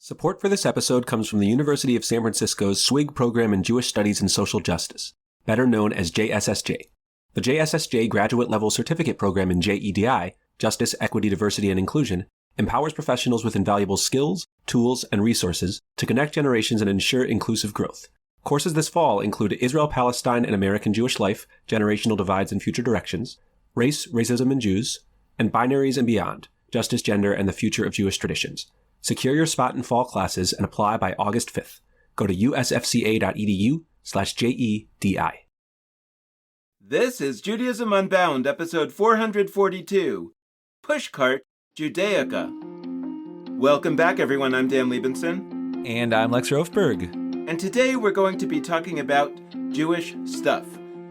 Support for this episode comes from the University of San Francisco's SWIG program in Jewish Studies and Social Justice, better known as JSSJ. The JSSJ graduate level certificate program in JEDI, Justice, Equity, Diversity, and Inclusion, empowers professionals with invaluable skills, tools, and resources to connect generations and ensure inclusive growth. Courses this fall include Israel, Palestine, and American Jewish Life, Generational Divides and Future Directions, Race, Racism, and Jews, and Binaries and Beyond, Justice, Gender, and the Future of Jewish Traditions. Secure your spot in fall classes and apply by August 5th. Go to usfca.edu/JEDI. This is Judaism Unbound, episode 442, Pushcart, Judaica. Welcome back, everyone. I'm Dan Liebenson. And I'm Lex Rofberg. And today we're going to be talking about Jewish stuff.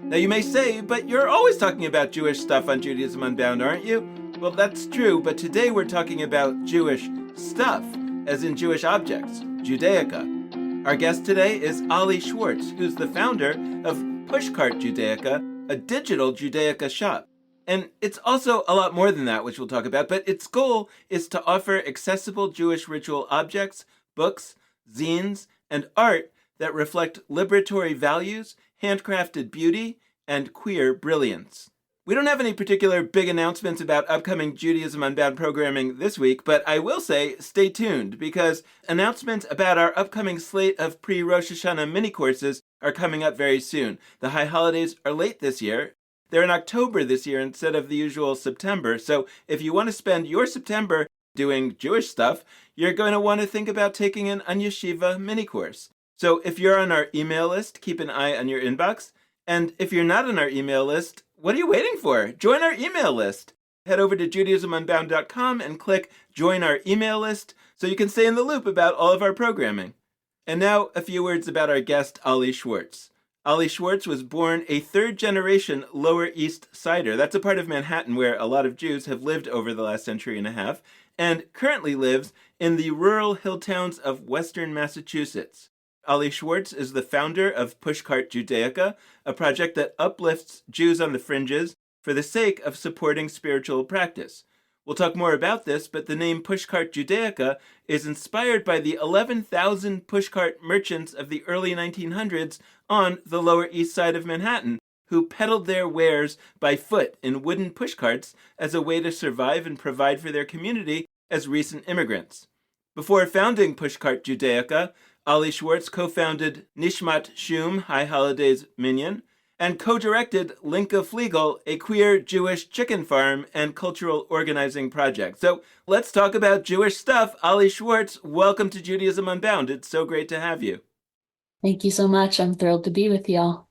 Now you may say, but you're always talking about Jewish stuff on Judaism Unbound, aren't you? Well, that's true, but today we're talking about Jewish stuff, as in Jewish objects, Judaica. Our guest today is Ollie Schwartz, who's the founder of Pushcart Judaica, a digital Judaica shop. And it's also a lot more than that, which we'll talk about, but its goal is to offer accessible Jewish ritual objects, books, zines, and art that reflect liberatory values, handcrafted beauty, and queer brilliance. We don't have any particular big announcements about upcoming Judaism Unbound programming this week, but I will say stay tuned, because announcements about our upcoming slate of pre-Rosh Hashanah mini-courses are coming up very soon. The high holidays are late this year. They're in October this year instead of the usual September, so if you want to spend your September doing Jewish stuff, you're going to want to think about taking an Yeshiva mini-course. So if you're on our email list, keep an eye on your inbox, and if you're not on our email list, what are you waiting for? Join our email list. Head over to judaismunbound.com and click Join Our Email List so you can stay in the loop about all of our programming. And now, a few words about our guest, Ollie Schwartz. Ollie Schwartz was born a third-generation Lower East Sider. That's a part of Manhattan where a lot of Jews have lived over the last century and a half, and currently lives in the rural hill towns of western Massachusetts. Ollie Schwartz is the founder of Pushcart Judaica, a project that uplifts Jews on the fringes for the sake of supporting spiritual practice. We'll talk more about this, but the name Pushcart Judaica is inspired by the 11,000 pushcart merchants of the early 1900s on the Lower East Side of Manhattan, who peddled their wares by foot in wooden pushcarts as a way to survive and provide for their community as recent immigrants. Before founding Pushcart Judaica, Ollie Schwartz co-founded Nishmat Shum High Holidays Minyan, and co-directed Linka Fliegel, a queer Jewish chicken farm and cultural organizing project. So let's talk about Jewish stuff. Ollie Schwartz, welcome to Judaism Unbound. It's so great to have you. Thank you so much. I'm thrilled to be with y'all.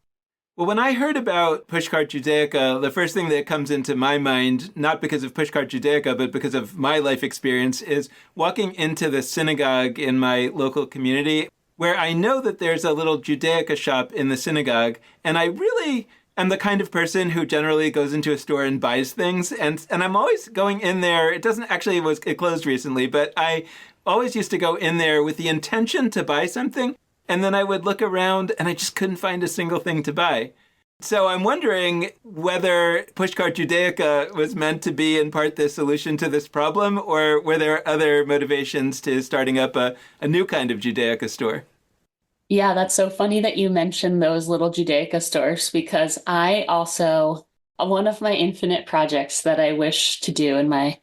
Well, when I heard about Pushcart Judaica, the first thing that comes into my mind, not because of Pushcart Judaica, but because of my life experience, is walking into the synagogue in my local community, where I know that there's a little Judaica shop in the synagogue, and I really am the kind of person who generally goes into a store and buys things, and I'm always going in there. It closed recently, but I always used to go in there with the intention to buy something, and then I would look around and I just couldn't find a single thing to buy. So I'm wondering whether Pushcart Judaica was meant to be in part the solution to this problem, or were there other motivations to starting up a new kind of Judaica store? Yeah, that's so funny that you mentioned those little Judaica stores, because I also, one of my infinite projects that I wish to do in my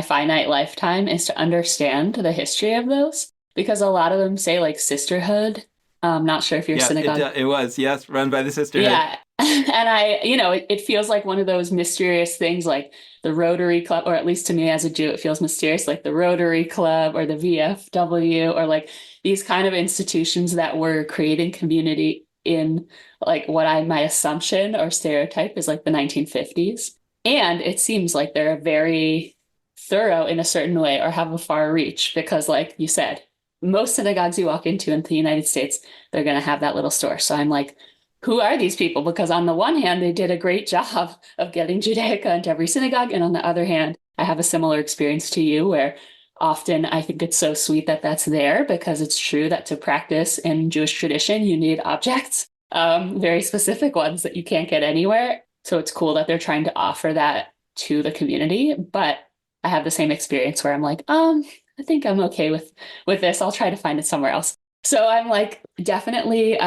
finite lifetime is to understand the history of those, because a lot of them say like sisterhood. I'm not sure if your synagogue. It was, yes, run by the sisterhood. Yeah. And it feels like one of those mysterious things, like the Rotary Club, or at least to me as a Jew, it feels mysterious, like the Rotary Club or the VFW, or like these kind of institutions that were creating community in like my assumption or stereotype is like the 1950s. And it seems like they're very thorough in a certain way, or have a far reach, because like you said, most synagogues you walk into in the United States, they're going to have that little store. So I'm like, who are these people? Because on the one hand, they did a great job of getting Judaica into every synagogue. And on the other hand, I have a similar experience to you, where often I think it's so sweet that that's there, because it's true that to practice in Jewish tradition, you need objects, very specific ones that you can't get anywhere. So it's cool that they're trying to offer that to the community. But I have the same experience where I'm like, I think I'm okay with this. I'll try to find it somewhere else. So I'm like, definitely,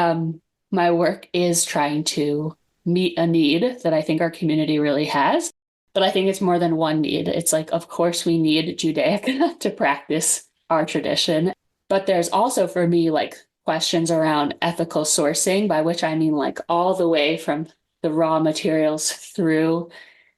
my work is trying to meet a need that I think our community really has. But I think it's more than one need. It's like, of course, we need Judaica to practice our tradition. But there's also for me like questions around ethical sourcing, by which I mean like all the way from the raw materials through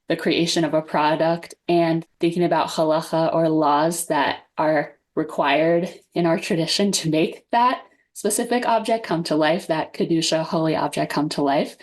the creation of a product and thinking about halacha or laws that are required in our tradition to make that specific object come to life, that Kedusha holy object come to life.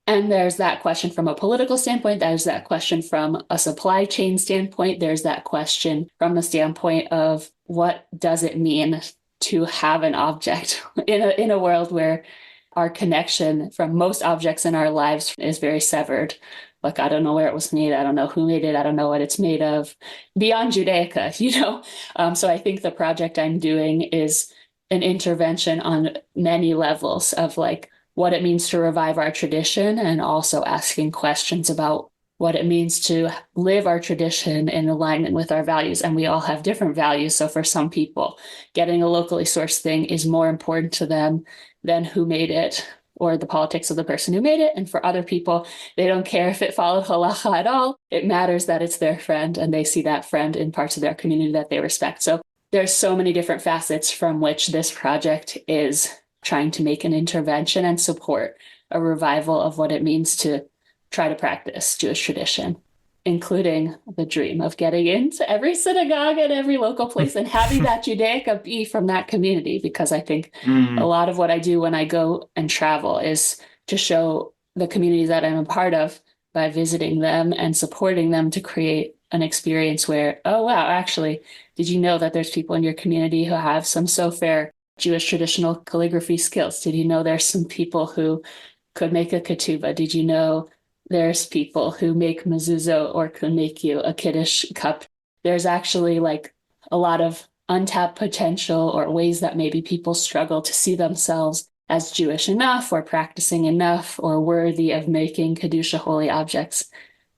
And there's that question from a political standpoint. There's that question from a supply chain standpoint. There's that question from the standpoint of what does it mean to have an object in a world where our connection from most objects in our lives is very severed. Like, I don't know where it was made. I don't know who made it. I don't know what it's made of. Beyond Judaica, So I think the project I'm doing is an intervention on many levels of like what it means to revive our tradition and also asking questions about what it means to live our tradition in alignment with our values. And we all have different values. So for some people, getting a locally sourced thing is more important to them than who made it or the politics of the person who made it. And for other people, they don't care if it followed halacha at all. It matters that it's their friend and they see that friend in parts of their community that they respect. So there's so many different facets from which this project is trying to make an intervention and support a revival of what it means to try to practice Jewish tradition, including the dream of getting into every synagogue and every local place and having that Judaica be from that community. Because I think a lot of what I do when I go and travel is to show the communities that I'm a part of by visiting them and supporting them to create an experience where, oh, wow, actually, did you know that there's people in your community who have some sofer Jewish traditional calligraphy skills? Did you know there's some people who could make a ketubah? Did you know there's people who make mezuzot or could make you a Kiddush cup? There's actually like a lot of untapped potential or ways that maybe people struggle to see themselves as Jewish enough or practicing enough or worthy of making Kedusha holy objects.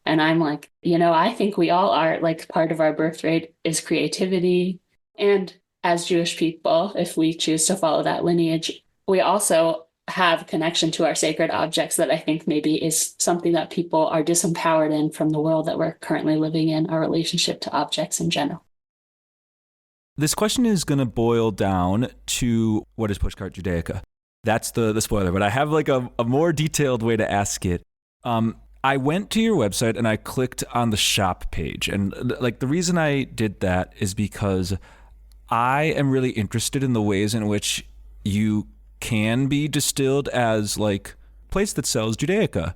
And I'm like, I think we all are. Like, part of our birthright is creativity. And as Jewish people, if we choose to follow that lineage, we also have connection to our sacred objects that I think maybe is something that people are disempowered in from the world that we're currently living in, our relationship to objects in general. This question is going to boil down to what is Pushcart Judaica? That's the spoiler, but I have like a more detailed way to ask it. I went to your website and I clicked on the shop page. And like the reason I did that is because I am really interested in the ways in which you can be distilled as like a place that sells Judaica,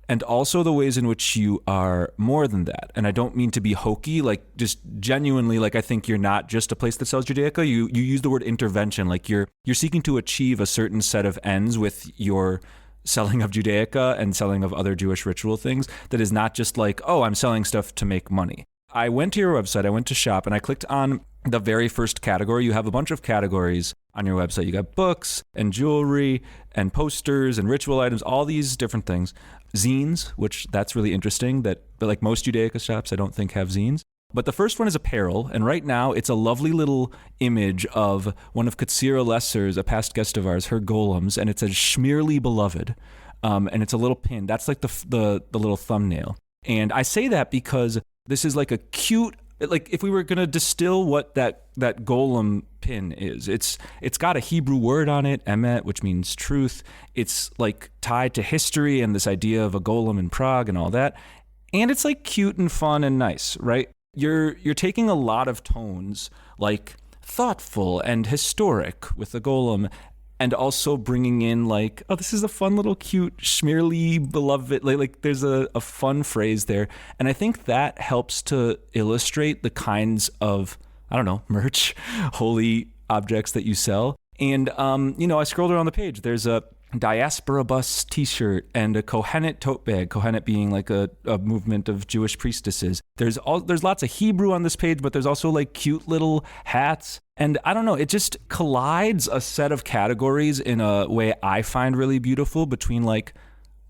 and also the ways in which you are more than that. And I don't mean to be hokey, like just genuinely, like I think you're not just a place that sells Judaica. You use the word intervention, like you're seeking to achieve a certain set of ends with your selling of Judaica and selling of other Jewish ritual things that is not just like, oh, I'm selling stuff to make money. I went to your website, I went to shop, and I clicked on the very first category. You have a bunch of categories on your website. You got books and jewelry and posters and ritual items, all these different things. Zines, which that's really interesting, but like most Judaica shops, I don't think have zines. But the first one is apparel, and right now it's a lovely little image of one of Katsira Lesser's, a past guest of ours, her golems, and it says Shmirli Beloved, and it's a little pin. That's like the little thumbnail. And I say that because this is like a cute, like if we were going to distill what that golem pin is, it's got a Hebrew word on it, emet, which means truth. It's like tied to history and this idea of a golem in Prague and all that. And it's like cute and fun and nice, right? You're taking a lot of tones, like thoughtful and historic with the golem, and also bringing in like, oh, this is a fun little cute Shmirli Beloved, like there's a fun phrase there. And I think that helps to illustrate the kinds of, I don't know, merch, holy objects that you sell. And, I scrolled around the page. There's a diaspora bus t-shirt and a Kohenet tote bag, Kohenet being like a movement of Jewish priestesses. There's lots of Hebrew on this page, but there's also like cute little hats. And I don't know, it just collides a set of categories in a way I find really beautiful between like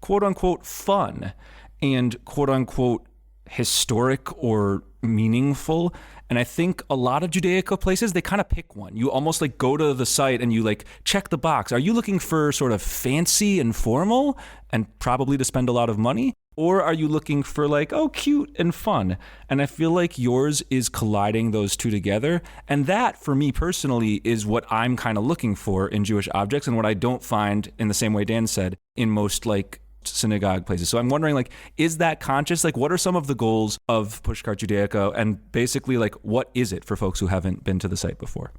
quote unquote fun and quote unquote historic or meaningful. And I think a lot of Judaica places, they kind of pick one. You almost like go to the site and you like check the box. Are you looking for sort of fancy and formal and probably to spend a lot of money? Or are you looking for like, oh, cute and fun? And I feel like yours is colliding those two together. And that, for me personally, is what I'm kind of looking for in Jewish objects and what I don't find, in the same way Dan said, in most like synagogue places. So I'm wondering, like, is that conscious? Like, what are some of the goals of Pushcart Judaica? And basically, like, what is it for folks who haven't been to the site before?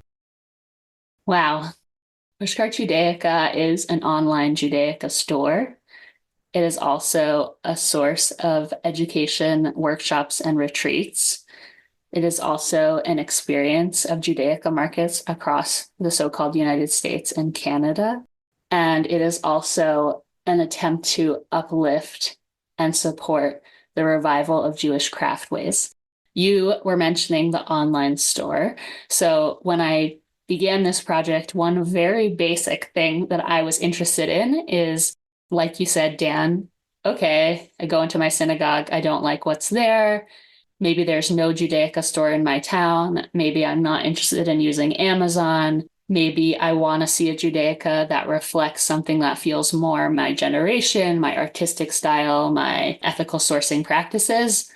Wow. Pushcart Judaica is an online Judaica store. It is also a source of education, workshops, and retreats. It is also an experience of Judaica markets across the so-called United States and Canada. And it is also an attempt to uplift and support the revival of Jewish craftways. You were mentioning the online store. So when I began this project, one very basic thing that I was interested in is, like you said, Dan, okay, I go into my synagogue, I don't like what's there. Maybe there's no Judaica store in my town. Maybe I'm not interested in using Amazon. Maybe I want to see a Judaica that reflects something that feels more my generation, my artistic style, my ethical sourcing practices.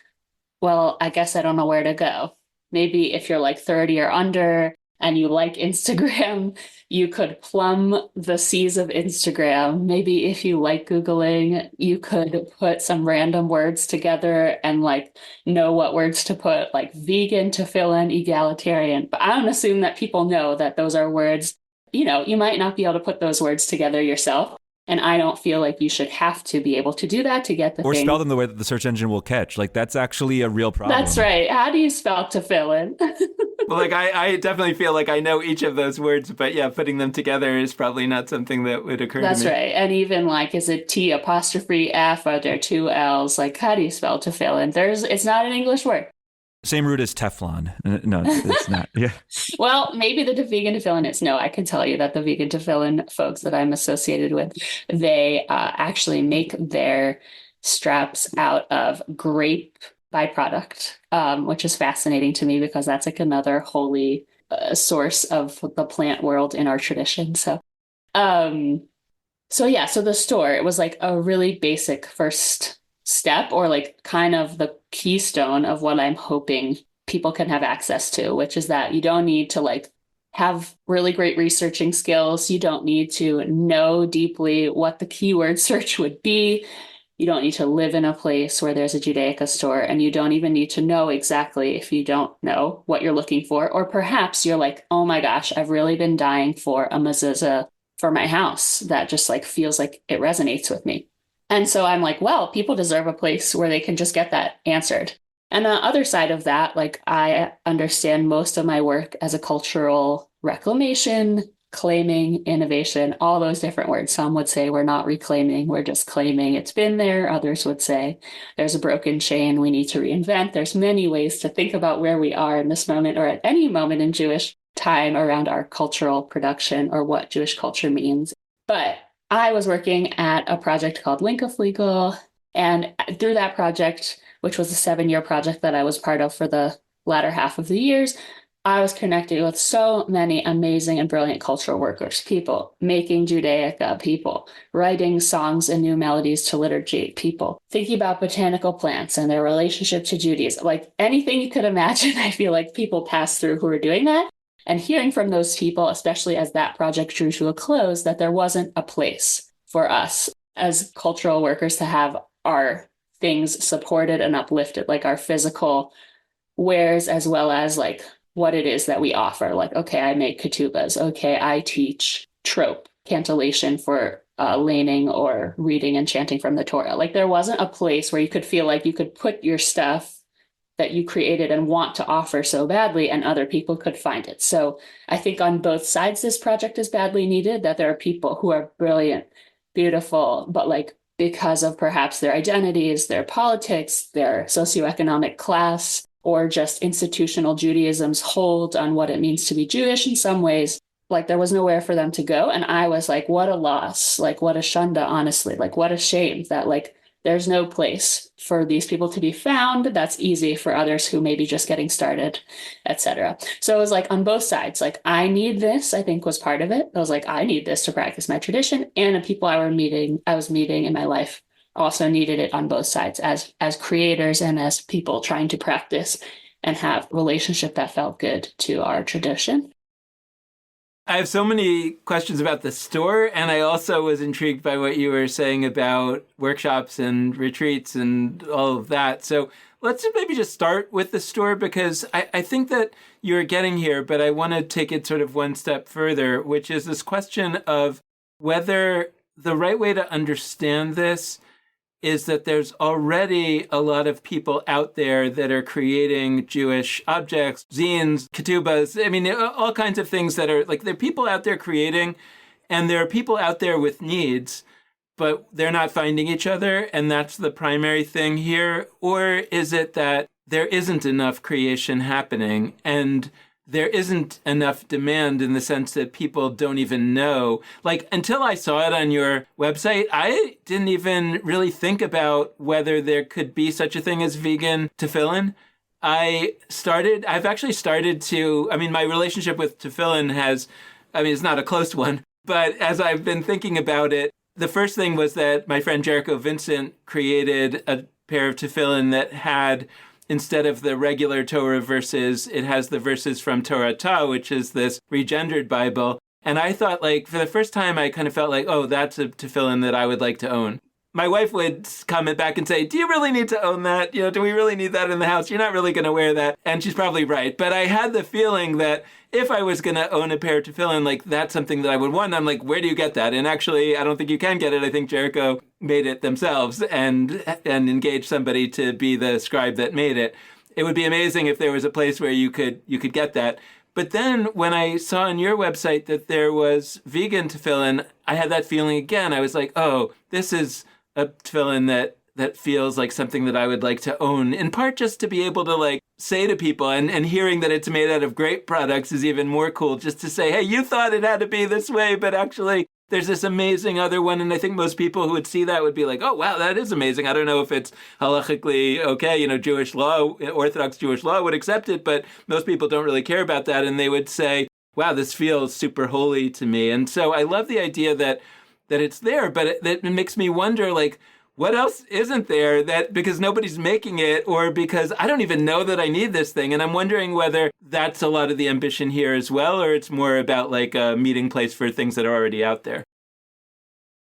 Well, I guess I don't know where to go. Maybe if you're like 30 or under and you like Instagram, you could plumb the seas of Instagram. Maybe if you like Googling, you could put some random words together and like know what words to put, like vegan, tefillin, egalitarian. But I don't assume that people know that those are words. You know, you might not be able to put those words together yourself. And I don't feel like you should have to be able to do that to get the or thing. Spell them the way that the search engine will catch. Like, that's actually a real problem. That's right. How do you spell tefillin? Well, like I definitely feel like I know each of those words, but yeah, putting them together is probably not something that would occur to me. That's right. And even like, is it T apostrophe F? Are there two L's? Like, how do you spell tefillin? It's not an English word. Same root as Teflon. No, it's not. Yeah. Well, maybe the vegan tefillin is. No, I can tell you that the vegan tefillin folks that I'm associated with, they actually make their straps out of grape byproduct, which is fascinating to me because that's like another holy source of the plant world in our tradition. So the store, it was like a really basic first step, or like kind of the keystone of what I'm hoping people can have access to, which is that you don't need to like have really great researching skills. You don't need to know deeply what the keyword search would be. You don't need to live in a place where there's a Judaica store, and you don't even need to know exactly, if you don't know what you're looking for. Or perhaps you're like, oh my gosh, I've really been dying for a mezuzah for my house that just like feels like it resonates with me. And so I'm like, well, people deserve a place where they can just get that answered. And the other side of that, like, I understand most of my work as a cultural reclamation, claiming, innovation, all those different words. Some would say we're not reclaiming, we're just claiming it's been there. Others would say there's a broken chain, we need to reinvent. There's many ways to think about where we are in this moment, or at any moment in Jewish time, around our cultural production or what Jewish culture means. But I was working at a project called Linkaflegal, and through that project, which was a 7-year project that I was part of for the latter half of the years, I was connected with so many amazing and brilliant cultural workers, people making Judaica, people writing songs and new melodies to liturgy, people thinking about botanical plants and their relationship to Judaism, like anything you could imagine. I feel like people pass through who are doing that. And hearing from those people, especially as that project drew to a close, that there wasn't a place for us as cultural workers to have our things supported and uplifted, like our physical wares, as well as like what it is that we offer. Like, okay, I make ketubas. Okay, I teach trope, cantillation for laning or reading and chanting from the Torah. Like, there wasn't a place where you could feel like you could put your stuff that you created and want to offer so badly, and other people could find it. So I think on both sides, this project is badly needed, that there are people who are brilliant, beautiful, but like, because of perhaps their identities, their politics, their socioeconomic class, or just institutional Judaism's hold on what it means to be Jewish in some ways, like there was nowhere for them to go. And I was like, what a loss, like what a shunda, honestly, like what a shame that like there's no place for these people to be found that's easy for others who may be just getting started, etc. So it was like on both sides, like I need this, I think was part of it. I was like, I need this to practice my tradition. And the people I was meeting in my life also needed it on both sides as creators and as people trying to practice and have a relationship that felt good to our tradition. I have so many questions about the store, and I also was intrigued by what you were saying about workshops and retreats and all of that. So let's maybe just start with the store, because I think that you're getting here, but I want to take it sort of one step further, which is this question of whether the right way to understand this is that there's already a lot of people out there that are creating Jewish objects, zines, ketubas, I mean, all kinds of things that are like, there are people out there creating, and there are people out there with needs, but they're not finding each other, and that's the primary thing here? Or is it that there isn't enough creation happening, and there isn't enough demand in the sense that people don't even know? Like, until I saw it on your website, I didn't even really think about whether there could be such a thing as vegan tefillin. I've actually started to, I mean, my relationship with tefillin it's not a close one, but as I've been thinking about it, the first thing was that my friend Jericho Vincent created a pair of tefillin that had, instead of the regular Torah verses, it has the verses from Torah Ta, which is this regendered Bible. And I thought, like, for the first time, I kind of felt like, oh, that's a tefillin that I would like to own. My wife would comment back and say, do you really need to own that? Do we really need that in the house? You're not really going to wear that. And she's probably right. But I had the feeling that if I was going to own a pair of tefillin, like, that's something that I would want. I'm like, where do you get that? And actually, I don't think you can get it. I think Jericho made it themselves and engaged somebody to be the scribe that made it. It would be amazing if there was a place where you could get that. But then when I saw on your website that there was vegan tefillin, I had that feeling again. I was like, oh, this is a tefillin that feels like something that I would like to own, in part just to be able to, like, say to people, and hearing that it's made out of grape products is even more cool, just to say, hey, you thought it had to be this way, but actually there's this amazing other one. And I think most people who would see that would be like, oh, wow, that is amazing. I don't know if it's halachically okay, Jewish law, Orthodox Jewish law would accept it, but most people don't really care about that. And they would say, wow, this feels super holy to me. And so I love the idea that it's there, but it makes me wonder, like, what else isn't there, that because nobody's making it, or because I don't even know that I need this thing? And I'm wondering whether that's a lot of the ambition here as well, or it's more about like a meeting place for things that are already out there.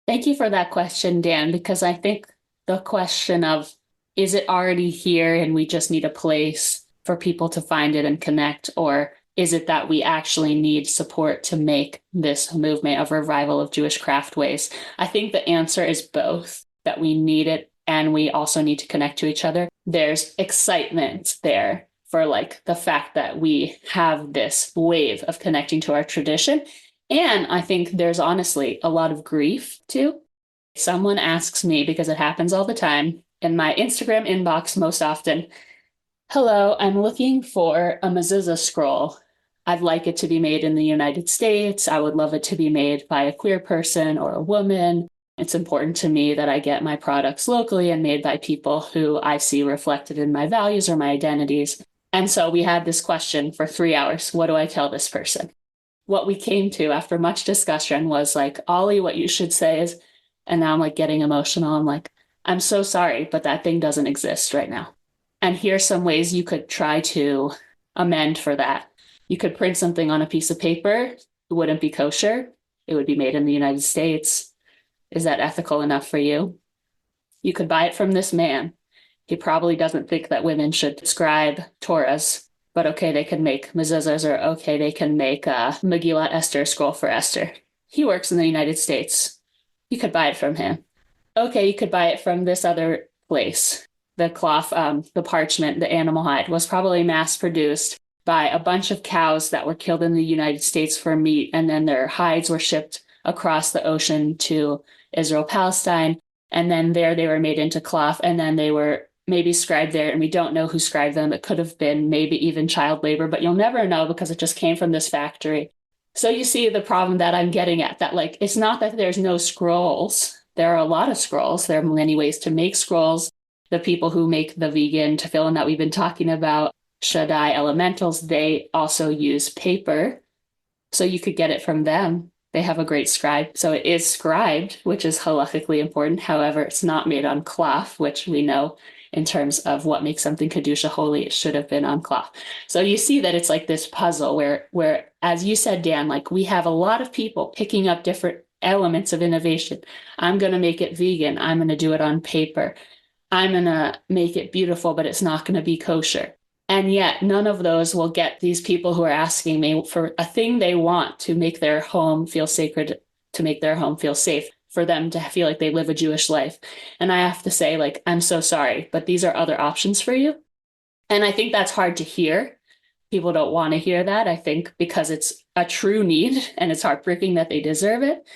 Thank you for that question, Dan, because I think the question of, is it already here and we just need a place for people to find it and connect, or is it that we actually need support to make this movement of revival of Jewish craftways? I think the answer is both, that we need it and we also need to connect to each other. There's excitement there for, like, the fact that we have this wave of connecting to our tradition. And I think there's honestly a lot of grief too. Someone asks me, because it happens all the time in my Instagram inbox most often, hello, I'm looking for a mezuzah scroll. I'd like it to be made in the United States. I would love it to be made by a queer person or a woman. It's important to me that I get my products locally and made by people who I see reflected in my values or my identities. And so we had this question for 3 hours. What do I tell this person? What we came to after much discussion was like, Ollie, what you should say is, and now I'm like getting emotional. I'm like, I'm so sorry, but that thing doesn't exist right now. And here's some ways you could try to amend for that. You could print something on a piece of paper. It wouldn't be kosher. It would be made in the United States. Is that ethical enough for you? You could buy it from this man. He probably doesn't think that women should scribe Torahs, but okay, they can make mezuzahs, or okay, they can make a Megillat Esther scroll for Esther. He works in the United States. You could buy it from him. Okay, you could buy it from this other place. The cloth, the parchment, the animal hide was probably mass produced by a bunch of cows that were killed in the United States for meat, and then their hides were shipped across the ocean to Israel, Palestine, and then there they were made into cloth, and then they were maybe scribed there, and we don't know who scribed them. It could have been maybe even child labor, but you'll never know because it just came from this factory. So you see the problem that I'm getting at, that, like, it's not that there's no scrolls there are a lot of scrolls. There are many ways to make scrolls. The people who make the vegan tefillin that we've been talking about, Shaddai elementals, they also use paper. So you could get it from them. They have a great scribe. So it is scribed, which is halakhically important. However, it's not made on cloth, which we know in terms of what makes something Kedusha holy, it should have been on cloth. So you see that it's like this puzzle where, as you said, Dan, like we have a lot of people picking up different elements of innovation. I'm going to make it vegan. I'm going to do it on paper. I'm going to make it beautiful, but it's not going to be kosher. And yet none of those will get these people who are asking me for a thing they want to make their home feel sacred, to make their home feel safe, for them to feel like they live a Jewish life. And I have to say, like, I'm so sorry, but these are other options for you. And I think that's hard to hear. People don't want to hear that, I think, because it's a true need and it's heartbreaking that they deserve it.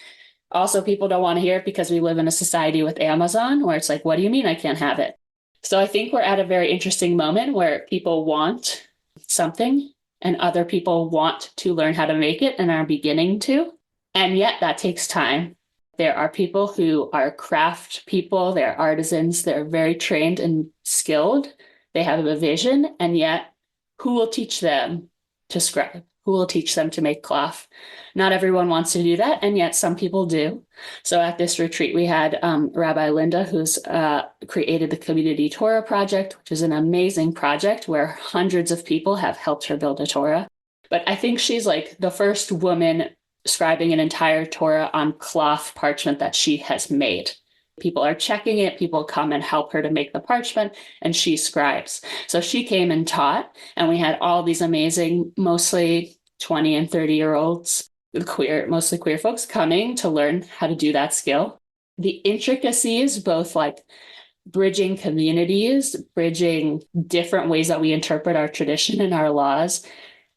Also, people don't want to hear it because we live in a society with Amazon where it's like, what do you mean I can't have it? So I think we're at a very interesting moment where people want something and other people want to learn how to make it and are beginning to. And yet that takes time. There are people who are craft people, they're artisans, they're very trained and skilled. They have a vision, and yet who will teach them to scribe? Who will teach them to make cloth? Not everyone wants to do that, and yet some people do. So at this retreat, we had Rabbi Linda, who's created the Community Torah Project, which is an amazing project where hundreds of people have helped her build a Torah. But I think she's like the first woman scribing an entire Torah on cloth parchment that she has made. People are checking it. People come and help her to make the parchment, and she scribes. So she came and taught, and we had all these amazing, mostly 20 and 30-year-olds, mostly queer folks coming to learn how to do that skill. The intricacies, both like bridging communities, bridging different ways that we interpret our tradition and our laws,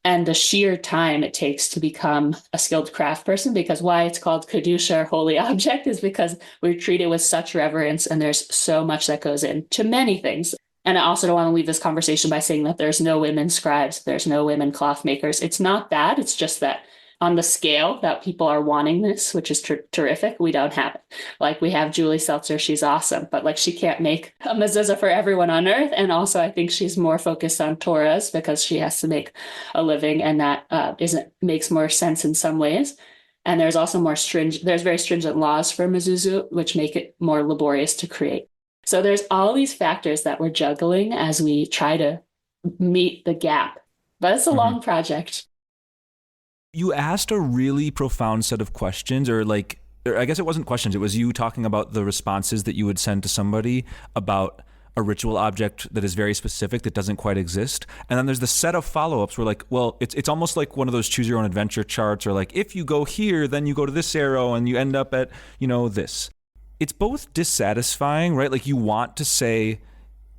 and the sheer time it takes to become a skilled craft person, because why it's called Kedusha, or holy object, is because we're treated with such reverence, and there's so much that goes into many things. And I also don't want to leave this conversation by saying that there's no women scribes, there's no women cloth makers. It's not that, it's just that on the scale that people are wanting this, which is terrific, we don't have it. Like we have Julie Seltzer, she's awesome, but like she can't make a mezuzah for everyone on earth. And also I think she's more focused on Torahs because she has to make a living, and that makes more sense in some ways. And there's also there's very stringent laws for mezuzah, which make it more laborious to create. So there's all these factors that we're juggling as we try to meet the gap, but it's a long project. You asked a really profound set of questions, or I guess it wasn't questions. It was you talking about the responses that you would send to somebody about a ritual object that is very specific that doesn't quite exist. And then there's the set of follow-ups where like, well, it's almost like one of those choose your own adventure charts, or like, if you go here, then you go to this arrow and you end up at, this. It's both dissatisfying, right? Like you want to say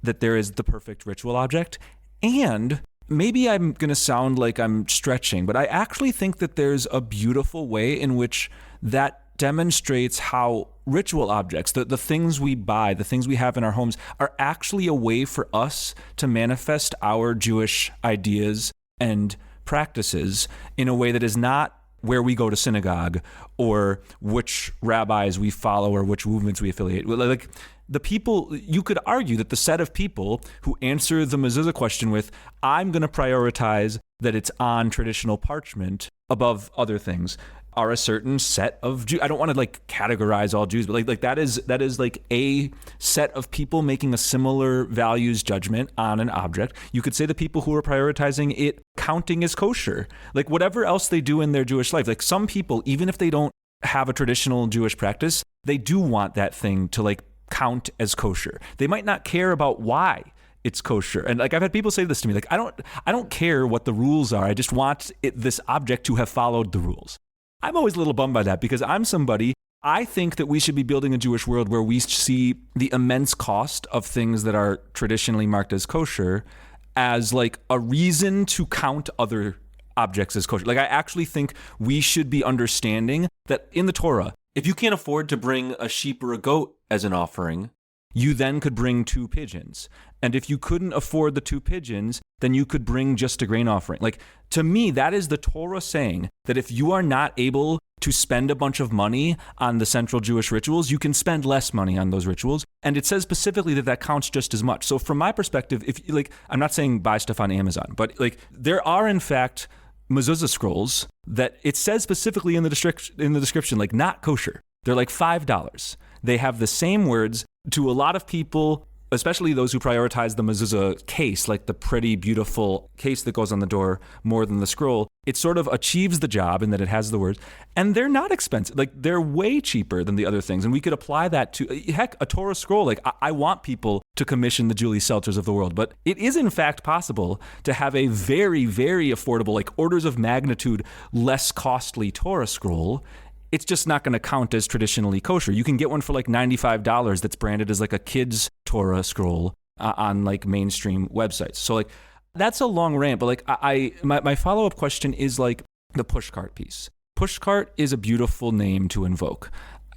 that there is the perfect ritual object, and maybe I'm going to sound like I'm stretching, but I actually think that there's a beautiful way in which that demonstrates how ritual objects, the things we buy, the things we have in our homes, are actually a way for us to manifest our Jewish ideas and practices in a way that is not where we go to synagogue or which rabbis we follow or which movements we affiliate with. Like the people, you could argue that the set of people who answer the mezuzah question with, I'm going to prioritize that it's on traditional parchment above other things, are a certain set of Jews. I don't want to like categorize all Jews, but like that is like a set of people making a similar values judgment on an object. You could say the people who are prioritizing it counting as kosher, like whatever else they do in their Jewish life. Like some people, even if they don't have a traditional Jewish practice, they do want that thing to like count as kosher. They might not care about why it's kosher. And like I've had people say this to me, like I don't care what the rules are. I just want this object to have followed the rules. I'm always a little bummed by that because I think that we should be building a Jewish world where we see the immense cost of things that are traditionally marked as kosher as like a reason to count other objects as kosher. Like I actually think we should be understanding that in the Torah, if you can't afford to bring a sheep or a goat as an offering, you then could bring 2 pigeons. And if you couldn't afford the 2 pigeons, then you could bring just a grain offering. Like, to me, that is the Torah saying that if you are not able to spend a bunch of money on the central Jewish rituals, you can spend less money on those rituals. And it says specifically that counts just as much. So from my perspective, if like, I'm not saying buy stuff on Amazon, but like there are in fact mezuzah scrolls that it says specifically in the description, like not kosher. They're like $5. They have the same words. To a lot of people, especially those who prioritize the mezuzah case, like the pretty beautiful case that goes on the door more than the scroll, it sort of achieves the job in that it has the words. And they're not expensive. Like they're way cheaper than the other things. And we could apply that to, heck, a Torah scroll. Like I want people to commission the Julie Seltzers of the world. But it is in fact possible to have a very, very affordable, like orders of magnitude less costly Torah scroll. It's just not going to count as traditionally kosher. You can get one for like $95 that's branded as like a kid's Torah scroll on like mainstream websites. So like that's a long rant, but like my follow-up question is like the Pushcart piece. Pushcart is a beautiful name to invoke.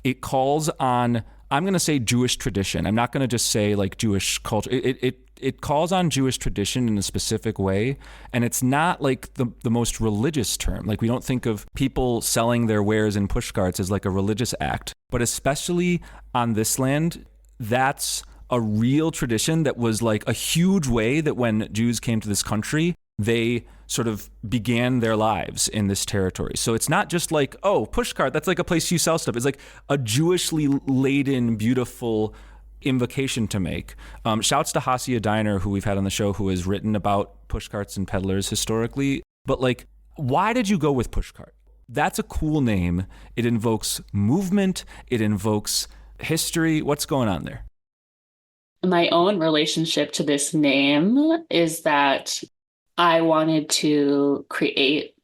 It calls on, I'm going to say Jewish tradition. I'm not going to just say like Jewish culture. It calls on Jewish tradition in a specific way, and it's not like the most religious term. Like we don't think of people selling their wares in pushcarts as like a religious act, but especially on this land, that's a real tradition that was like a huge way that when Jews came to this country, they sort of began their lives in this territory. So it's not just like, oh, pushcart, that's like a place you sell stuff. It's like a Jewishly laden, beautiful invocation to make. Shouts to Hasia Diner, who we've had on the show, who has written about pushcarts and peddlers historically. But like, why did you go with Pushcart? That's a cool name. It invokes movement. It invokes history. What's going on there? My own relationship to this name is that I wanted to create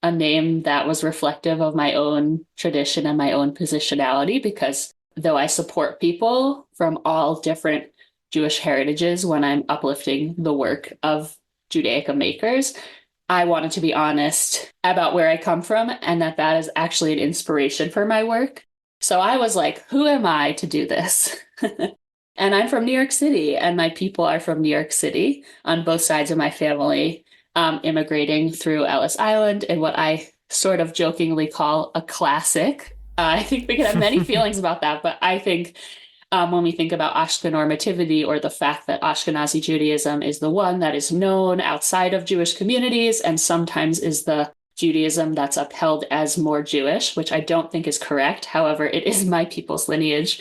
a name that was reflective of my own tradition and my own positionality, because though I support people from all different Jewish heritages when I'm uplifting the work of Judaica makers, I wanted to be honest about where I come from and that is actually an inspiration for my work. So I was like, who am I to do this? And I'm from New York City, and my people are from New York City on both sides of my family, immigrating through Ellis Island in what I sort of jokingly call a classic. I think we can have many feelings about that, but I think when we think about Ashkenormativity, or the fact that Ashkenazi Judaism is the one that is known outside of Jewish communities and sometimes is the Judaism that's upheld as more Jewish, which I don't think is correct. However, it is my people's lineage.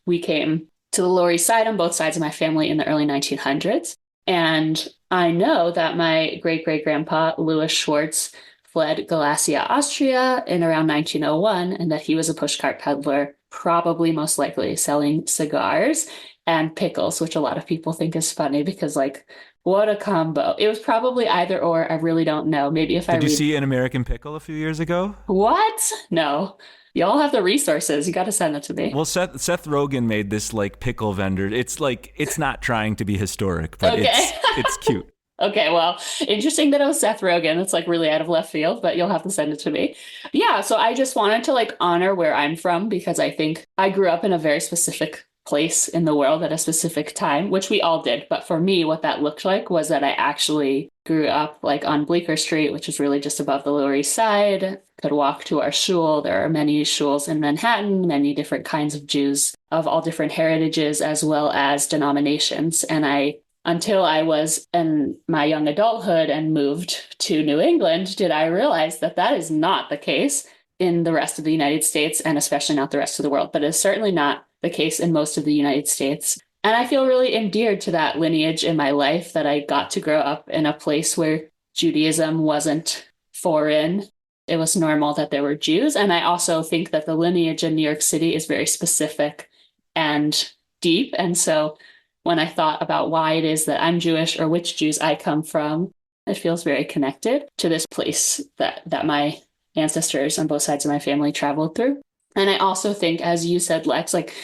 We came to the Lower East Side on both sides of my family in the early 1900s. And I know that my great-great-grandpa, Louis Schwartz, fled Galicia, Austria in around 1901, and that he was a pushcart peddler, probably most likely selling cigars and pickles, which a lot of people think is funny because, like, what a combo. It was probably either or. I really don't know. Maybe if Did you see An American Pickle a few years ago? What? No. Y'all have the resources. You got to send it to me. Well, Seth Rogen made this like pickle vendor. It's like, it's not trying to be historic, but Okay. it's cute. Okay, well, interesting that it was Seth Rogen. It's like really out of left field, but you'll have to send it to me. Yeah, so I just wanted to like honor where I'm from, because I think I grew up in a very specific place in the world at a specific time, which we all did. But for me, what that looked like was that I actually grew up like on Bleecker Street, which is really just above the Lower East Side, could walk to our shul. There are many shuls in Manhattan, many different kinds of Jews of all different heritages as well as denominations. And until I was in my young adulthood and moved to New England, did I realize that that is not the case in the rest of the United States, and especially not the rest of the world, but it's certainly not the case in most of the United States. And I feel really endeared to that lineage in my life, that I got to grow up in a place where Judaism wasn't foreign. It was normal that there were Jews. And I also think that the lineage in New York City is very specific and deep. And so when I thought about why it is that I'm Jewish or which Jews I come from, it feels very connected to this place that my ancestors on both sides of my family traveled through. And I also think, as you said, Lex, like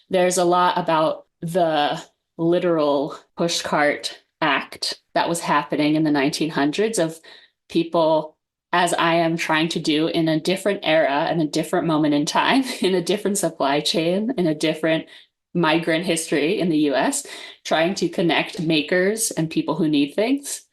there's a lot about the literal pushcart act that was happening in the 1900s of people, as I am trying to do in a different era and a different moment in time, in a different supply chain, in a different migrant history in the US, trying to connect makers and people who need things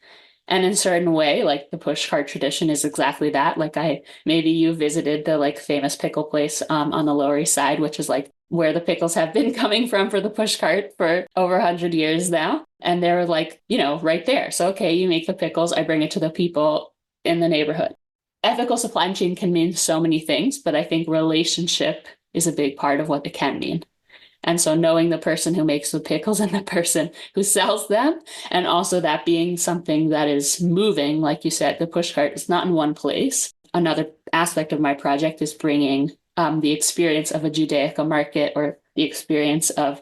And in a certain way, like the pushcart tradition is exactly that. Like maybe you visited the like famous pickle place on the Lower East Side, which is like where the pickles have been coming from for the pushcart for over 100 years now. And they're like, right there. So, okay, you make the pickles, I bring it to the people in the neighborhood. Ethical supply chain can mean so many things, but I think relationship is a big part of what it can mean. And so knowing the person who makes the pickles and the person who sells them, and also that being something that is moving, like you said, the pushcart is not in one place. Another aspect of my project is bringing the experience of a Judaica market or the experience of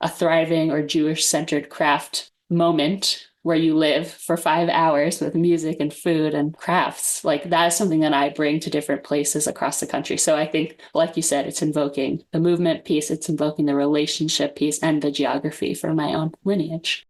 a thriving or Jewish-centered craft moment where you live for 5 hours with music and food and crafts. Like that is something that I bring to different places across the country. So I think, like you said, it's invoking the movement piece, it's invoking the relationship piece and the geography for my own lineage.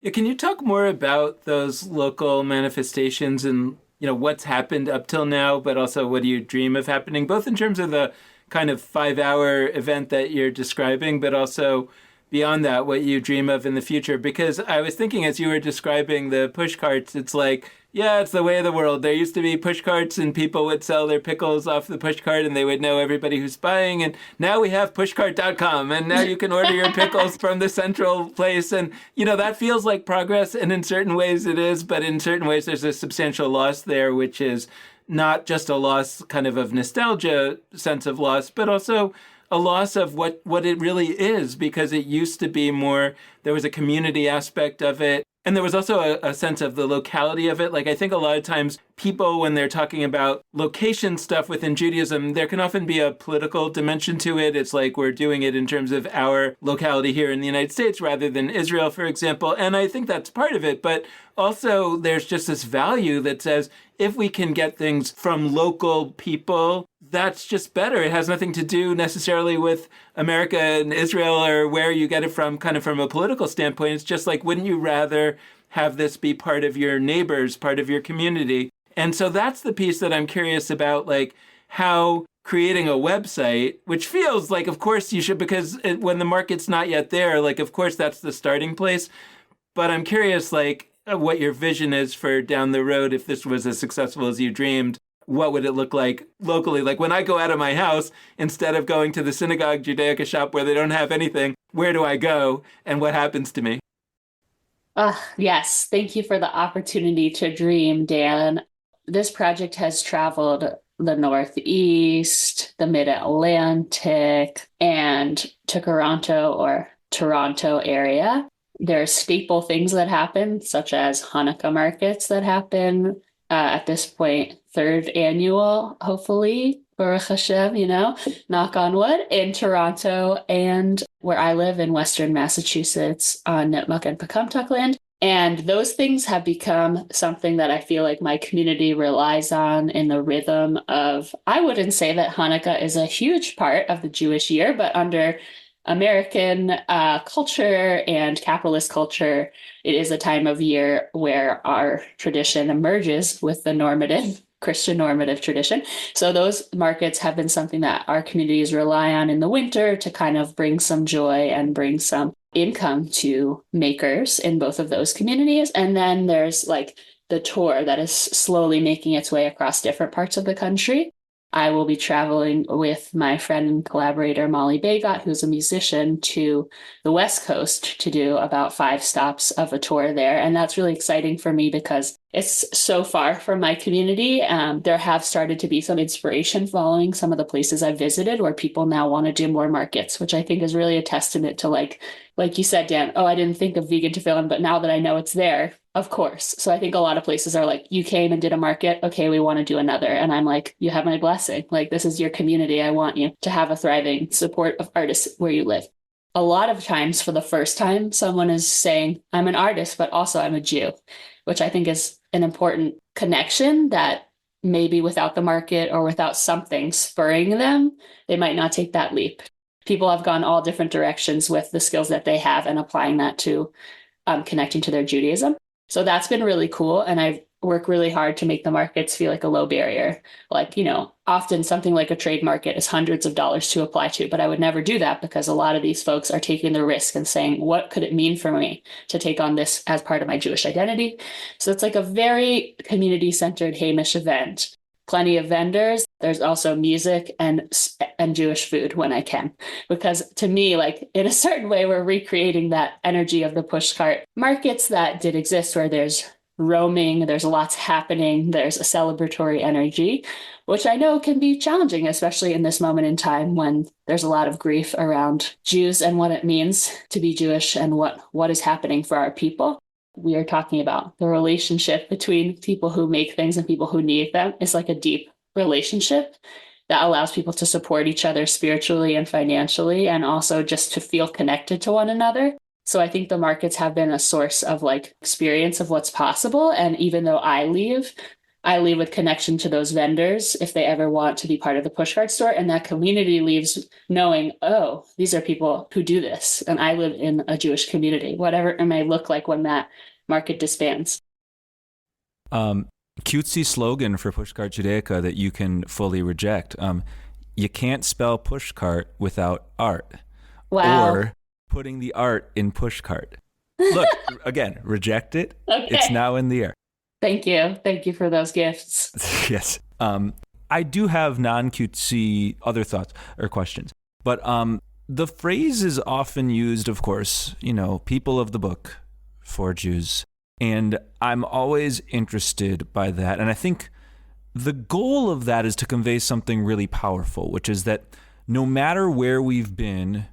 Yeah, can you talk more about those local manifestations and, what's happened up till now, but also what do you dream of happening, both in terms of the kind of 5-hour event that you're describing, but also beyond that, what you dream of in the future? Because I was thinking as you were describing the push carts, it's like, yeah, it's the way of the world. There used to be push carts and people would sell their pickles off the push cart and they would know everybody who's buying. And now we have pushcart.com and now you can order your pickles from the central place. And, that feels like progress. And in certain ways it is, but in certain ways there's a substantial loss there, which is not just a loss kind of nostalgia sense of loss, but also a loss of what it really is, because it used to be more, there was a community aspect of it. And there was also a sense of the locality of it. Like, I think a lot of times people, when they're talking about location stuff within Judaism, there can often be a political dimension to it. It's like we're doing it in terms of our locality here in the United States rather than Israel, for example. And I think that's part of it. But also there's just this value that says if we can get things from local people, that's just better. It has nothing to do necessarily with America and Israel or where you get it from, kind of from a political standpoint. It's just like, wouldn't you rather have this be part of your neighbors, part of your community? And so that's the piece that I'm curious about, like how creating a website, which feels like, of course you should, because when the market's not yet there, like, of course, that's the starting place. But I'm curious, like, what your vision is for down the road, if this was as successful as you dreamed. What would it look like locally? Like when I go out of my house, instead of going to the synagogue Judaica shop where they don't have anything, where do I go and what happens to me? Yes, thank you for the opportunity to dream, Dan. This project has traveled the Northeast, the Mid-Atlantic, and to Toronto area. There are staple things that happen, such as Hanukkah markets that happen at this point, 3rd annual, hopefully, Baruch Hashem, knock on wood, in Toronto and where I live in Western Massachusetts on Nipmuc and Pecumtuck land. And those things have become something that I feel like my community relies on in the rhythm of, I wouldn't say that Hanukkah is a huge part of the Jewish year, but under American culture and capitalist culture, it is a time of year where our tradition emerges with the normative, Christian normative tradition. So those markets have been something that our communities rely on in the winter to kind of bring some joy and bring some income to makers in both of those communities. And then there's like the tour that is slowly making its way across different parts of the country. I will be traveling with my friend and collaborator, Molly Bagot, who's a musician, to the West Coast to do about 5 stops of a tour there. And that's really exciting for me because it's so far from my community. There have started to be some inspiration following some of the places I've visited where people now want to do more markets, which I think is really a testament to like you said, Dan, I didn't think of vegan tefillin, but now that I know it's there, of course. So I think a lot of places are like, you came and did a market. Okay, we want to do another. And I'm like, you have my blessing. Like, this is your community. I want you to have a thriving support of artists where you live. A lot of times for the first time, someone is saying, I'm an artist, but also I'm a Jew, which I think is an important connection that maybe without the market or without something spurring them, they might not take that leap. People have gone all different directions with the skills that they have and applying that to connecting to their Judaism. So that's been really cool. And I've work really hard to make the markets feel like a low barrier. Like, often something like a trade market is hundreds of dollars to apply to, but I would never do that because a lot of these folks are taking the risk and saying, what could it mean for me to take on this as part of my Jewish identity? So it's like a very community-centered Hamish event. Plenty of vendors. There's also music and Jewish food when I can, because to me, like in a certain way, we're recreating that energy of the pushcart markets that did exist, where there's roaming, there's lots happening, there's a celebratory energy, which I know can be challenging, especially in this moment in time when there's a lot of grief around Jews and what it means to be Jewish and what is happening for our people. We are talking about the relationship between people who make things and people who need them. It's like a deep relationship that allows people to support each other spiritually and financially, and also just to feel connected to one another. So I think the markets have been a source of like experience of what's possible. And even though I leave with connection to those vendors if they ever want to be part of the pushcart store. And that community leaves knowing, oh, these are people who do this. And I live in a Jewish community, whatever it may look like when that market disbands. Cutesy slogan for Pushcart Judaica that you can fully reject. You can't spell pushcart without art. Wow. Or putting the art in pushcart. Look, again, reject it. Okay. It's now in the air. Thank you. Thank you for those gifts. Yes. I do have non-cutesy other thoughts or questions. But the phrase is often used, of course, people of the book for Jews. And I'm always interested by that. And I think the goal of that is to convey something really powerful, which is that no matter where we've been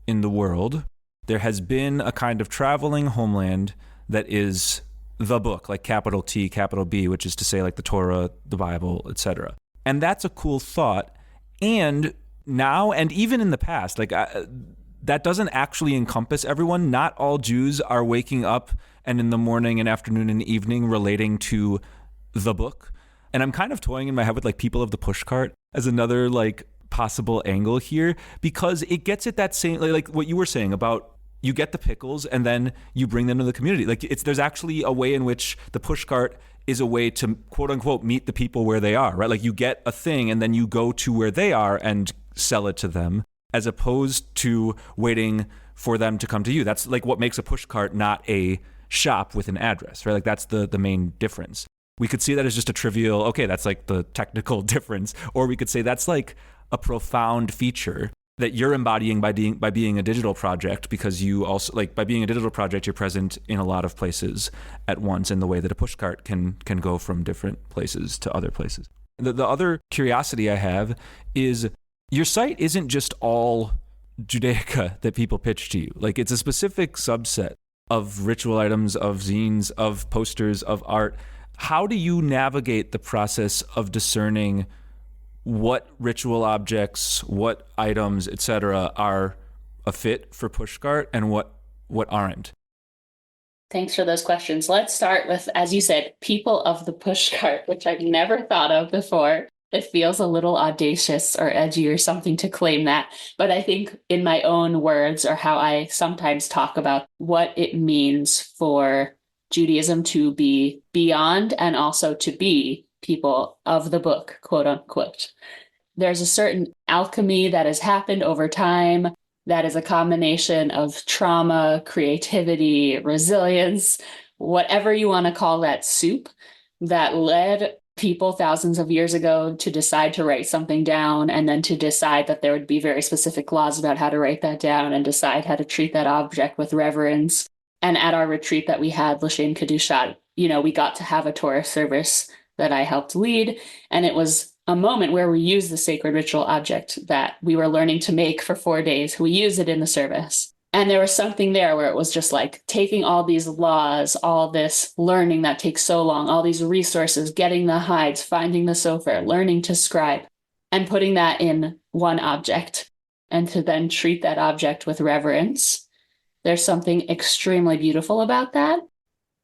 in the world, there has been a kind of traveling homeland that is the book, like capital T, capital B, which is to say like the Torah, the Bible, etc. And that's a cool thought. And now, and even in the past, that doesn't actually encompass everyone. Not all Jews are waking up and in the morning and afternoon and evening relating to the book. And I'm kind of toying in my head with like people of the pushcart as another like possible angle here, because it gets at that same, like what you were saying about you get the pickles and then you bring them to the community. Like there's actually a way in which the pushcart is a way to quote unquote meet the people where they are, right? Like you get a thing and then you go to where they are and sell it to them, as opposed to waiting for them to come to you. That's like what makes a pushcart not a shop with an address, right? Like that's the main difference. We could see that as just a trivial, okay, that's like the technical difference. Or we could say that's like a profound feature that you're embodying by being a digital project, because you also, like by being a digital project, you're present in a lot of places at once in the way that a pushcart can go from different places to other places. The other curiosity I have is your site isn't just all Judaica that people pitch to you. Like it's a specific subset of ritual items, of zines, of posters, of art. How do you navigate the process of discerning what ritual objects, what items, etc., are a fit for pushcart and what aren't? Thanks for those questions. Let's start with, as you said, people of the pushcart, which I've never thought of before. It feels a little audacious or edgy or something to claim that. But I think in my own words, or how I sometimes talk about what it means for Judaism to be beyond and also to be people of the book, quote unquote. There's a certain alchemy that has happened over time that is a combination of trauma, creativity, resilience, whatever you want to call that soup, that led people thousands of years ago to decide to write something down, and then to decide that there would be very specific laws about how to write that down and decide how to treat that object with reverence. And at our retreat that we had, L'Shem Kedushat, we got to have a Torah service that I helped lead. And it was a moment where we used the sacred ritual object that we were learning to make for 4 days. We used it in the service. And there was something there where it was just like taking all these laws, all this learning that takes so long, all these resources, getting the hides, finding the sofer, learning to scribe, and putting that in one object, and to then treat that object with reverence. There's something extremely beautiful about that.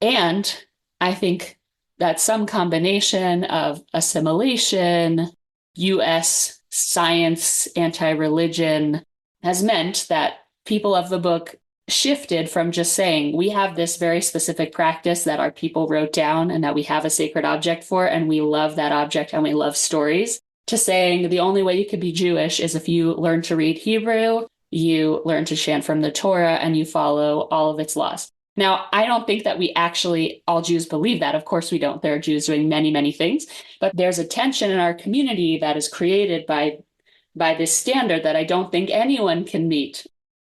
And I think that some combination of assimilation, US science, anti-religion has meant that people of the book shifted from just saying we have this very specific practice that our people wrote down and that we have a sacred object for, and we love that object and we love stories, to saying the only way you could be Jewish is if you learn to read Hebrew, you learn to chant from the Torah, and you follow all of its laws. Now, I don't think that we actually, all Jews believe that. Of course we don't. There are Jews doing many, many things, but there's a tension in our community that is created by this standard that I don't think anyone can meet.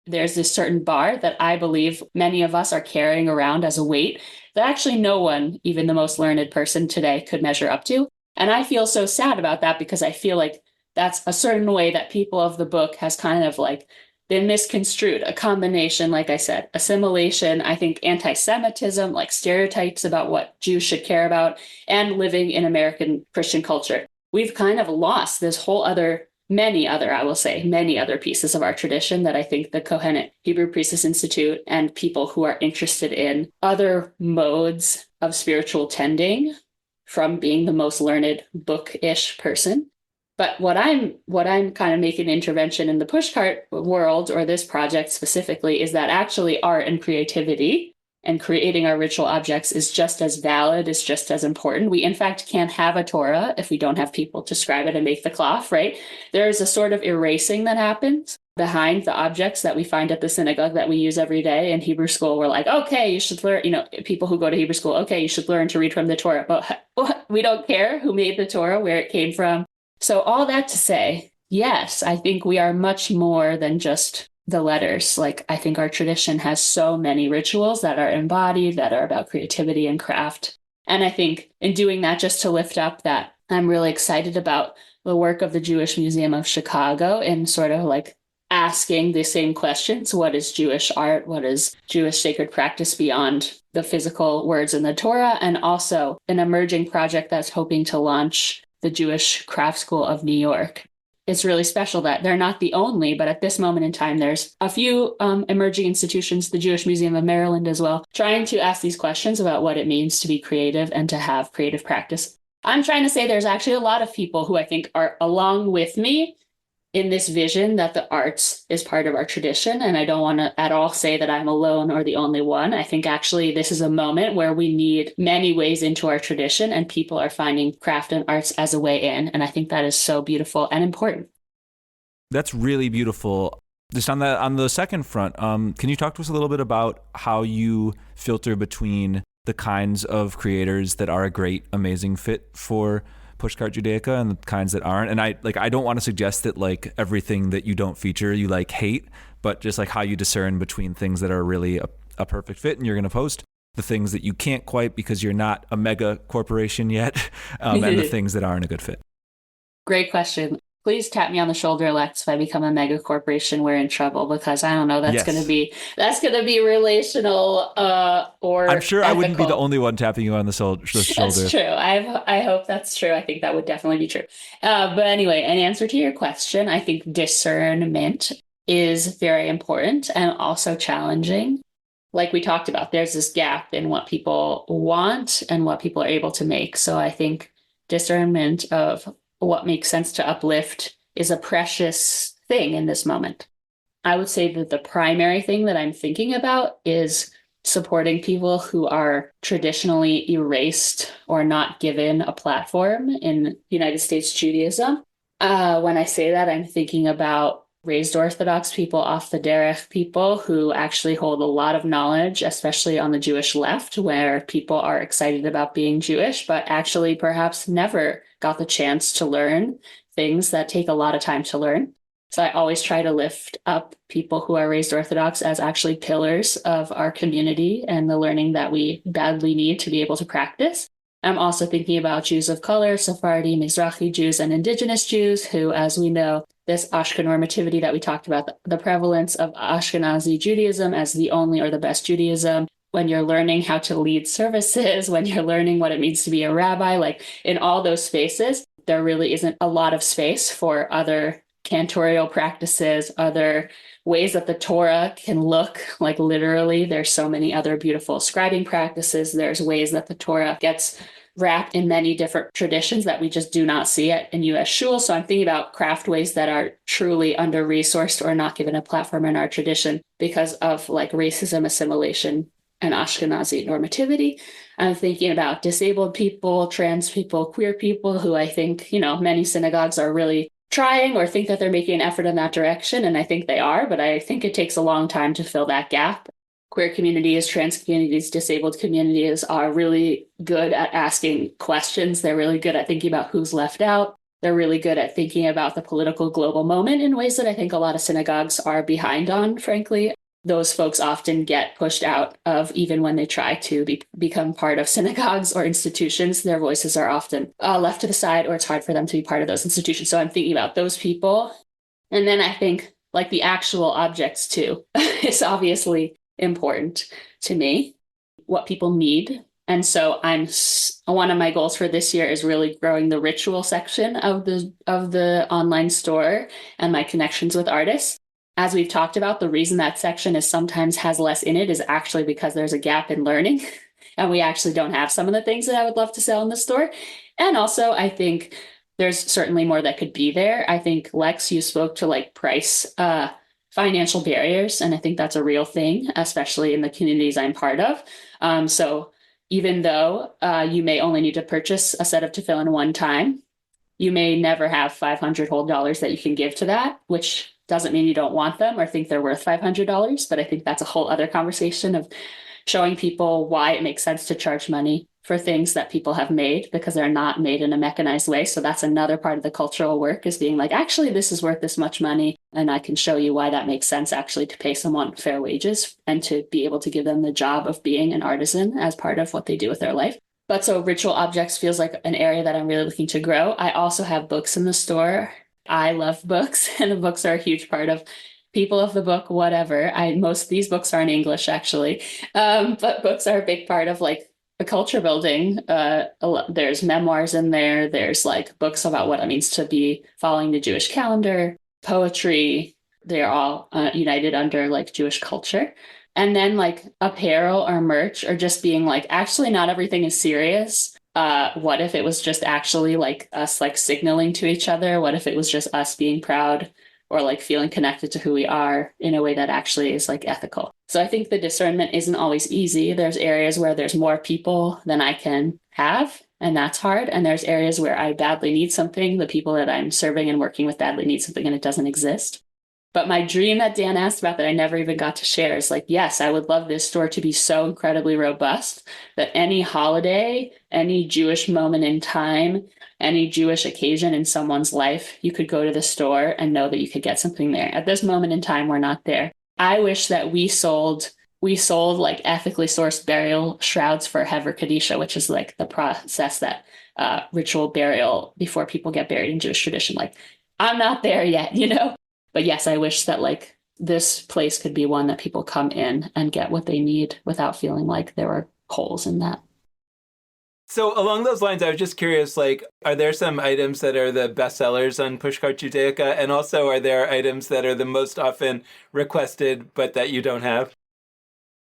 There's this certain bar that I believe many of us are carrying around as a weight that actually no one, even the most learned person today, could measure up to. And I feel so sad about that because I feel like that's a certain way that people of the book has kind of like been misconstrued, a combination, like I said, assimilation, I think anti-Semitism, like stereotypes about what Jews should care about, and living in American Christian culture. We've kind of lost this whole many other pieces of our tradition that I think the Kohenet Hebrew Priestess Institute and people who are interested in other modes of spiritual tending from being the most learned book-ish person. But what I'm kind of making an intervention in the Pushcart world, or this project specifically, is that actually art and creativity and creating our ritual objects is just as valid, is just as important. We, in fact, can't have a Torah if we don't have people to scribe it and make the cloth, right? There is a sort of erasing that happens behind the objects that we find at the synagogue that we use every day. In Hebrew school, we're like, okay, you should learn, people who go to Hebrew school, okay, you should learn to read from the Torah. But we don't care who made the Torah, where it came from. So all that to say, yes, I think we are much more than just the letters. Like, I think our tradition has so many rituals that are embodied, that are about creativity and craft. And I think in doing that, just to lift up that, I'm really excited about the work of the Jewish Museum of Chicago in sort of like asking the same questions. What is Jewish art? What is Jewish sacred practice beyond the physical words in the Torah? And also an emerging project that's hoping to launch the Jewish Craft School of New York. It's really special that they're not the only, but at this moment in time, there's a few emerging institutions, the Jewish Museum of Maryland as well, trying to ask these questions about what it means to be creative and to have creative practice. I'm trying to say there's actually a lot of people who I think are along with me in this vision that the arts is part of our tradition. And I don't want to at all say that I'm alone or the only one. I think actually this is a moment where we need many ways into our tradition, and people are finding craft and arts as a way in. And I think that is so beautiful and important. That's really beautiful. Just on the second front, can you talk to us a little bit about how you filter between the kinds of creators that are a great, amazing fit for Pushcart Judaica and the kinds that aren't? And I don't want to suggest that like everything that you don't feature you like hate, but just like how you discern between things that are really a perfect fit and you're going to post, the things that you can't quite because you're not a mega corporation yet, and the things that aren't a good fit. Great question. Please tap me on the shoulder, Lex. If I become a mega corporation, we're in trouble, because I don't know. That's going to be relational, or I'm sure ethical. I wouldn't be the only one tapping you on the shoulder. That's true. I hope that's true. I think that would definitely be true. But anyway, in answer to your question, I think discernment is very important and also challenging. Like we talked about, there's this gap in what people want and what people are able to make. So I think discernment of what makes sense to uplift is a precious thing in this moment. I would say that the primary thing that I'm thinking about is supporting people who are traditionally erased or not given a platform in United States Judaism. When I say that, I'm thinking about raised Orthodox people, off the derech people who actually hold a lot of knowledge, especially on the Jewish left, where people are excited about being Jewish, but actually perhaps never got the chance to learn things that take a lot of time to learn. So I always try to lift up people who are raised Orthodox as actually pillars of our community and the learning that we badly need to be able to practice. I'm also thinking about Jews of color, Sephardi, Mizrahi Jews, and Indigenous Jews who, as we know, this Ashkenormativity that we talked about, the prevalence of Ashkenazi Judaism as the only or the best Judaism, when you're learning how to lead services, when you're learning what it means to be a rabbi, like in all those spaces, there really isn't a lot of space for other cantorial practices, other ways that the Torah can look. Like literally, there's so many other beautiful scribing practices. There's ways that the Torah gets wrapped in many different traditions that we just do not see in U.S. schools. So I'm thinking about craftways that are truly under-resourced or not given a platform in our tradition because of like racism, assimilation, and Ashkenazi normativity. I'm thinking about disabled people, trans people, queer people who I think, many synagogues are really trying or think that they're making an effort in that direction. And I think they are, but I think it takes a long time to fill that gap. Queer communities, trans communities, disabled communities are really good at asking questions. They're really good at thinking about who's left out. They're really good at thinking about the political global moment in ways that I think a lot of synagogues are behind on, frankly. Those folks often get pushed out of, even when they try to become part of synagogues or institutions, their voices are often left to the side, or it's hard for them to be part of those institutions. So I'm thinking about those people. And then I think like the actual objects too is obviously important to me, what people need. And so one of my goals for this year is really growing the ritual section of the online store and my connections with artists. As we've talked about, the reason that section sometimes has less in it is actually because there's a gap in learning and we actually don't have some of the things that I would love to sell in the store. And also, I think there's certainly more that could be there. I think, Lex, you spoke to like price, financial barriers, and I think that's a real thing, especially in the communities I'm part of. So even though you may only need to purchase a set of tefillin one time, you may never have $500 whole dollars that you can give to that, which doesn't mean you don't want them or think they're worth $500. But I think that's a whole other conversation of showing people why it makes sense to charge money for things that people have made because they're not made in a mechanized way. So that's another part of the cultural work, is being like, actually, this is worth this much money. And I can show you why that makes sense actually to pay someone fair wages and to be able to give them the job of being an artisan as part of what they do with their life. But so ritual objects feels like an area that I'm really looking to grow. I also have books in the store. I love books, and the books are a huge part of people of the book, whatever. Most of these books are in English, actually. But books are a big part of like the culture building. There's memoirs in there. There's like books about what it means to be following the Jewish calendar, poetry. They're all united under like Jewish culture. And then like apparel or merch, or just being like, actually, not everything is serious. What if it was just actually like us like signaling to each other? What if it was just us being proud or like feeling connected to who we are in a way that actually is like ethical? So I think the discernment isn't always easy. There's areas where there's more people than I can have, and that's hard. And there's areas where I badly need something. The people that I'm serving and working with badly need something and it doesn't exist. But my dream that Dan asked about that I never even got to share is like, yes, I would love this store to be so incredibly robust that any holiday, any Jewish moment in time, any Jewish occasion in someone's life, you could go to the store and know that you could get something there. At this moment in time, we're not there. I wish that we sold like ethically sourced burial shrouds for Hever Kadisha, which is like the process that ritual burial before people get buried in Jewish tradition. Like, I'm not there yet, But yes, I wish that like this place could be one that people come in and get what they need without feeling like there are holes in that. So along those lines, I was just curious, like, are there some items that are the best sellers on Pushcart Judaica? And also, are there items that are the most often requested, but that you don't have?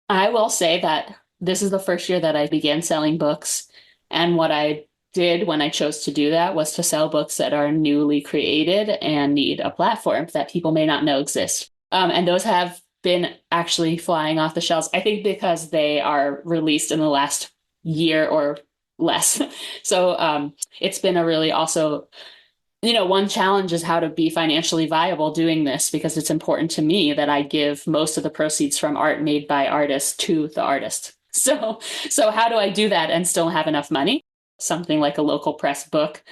I will say that this is the first year that I began selling books. And what I did when I chose to do that was to sell books that are newly created and need a platform that people may not know exist. And those have been actually flying off the shelves, I think because they are released in the last year or less. So it's been a really also, one challenge is how to be financially viable doing this, because it's important to me that I give most of the proceeds from art made by artists to the artist. So how do I do that and still have enough money? Something like a local press book,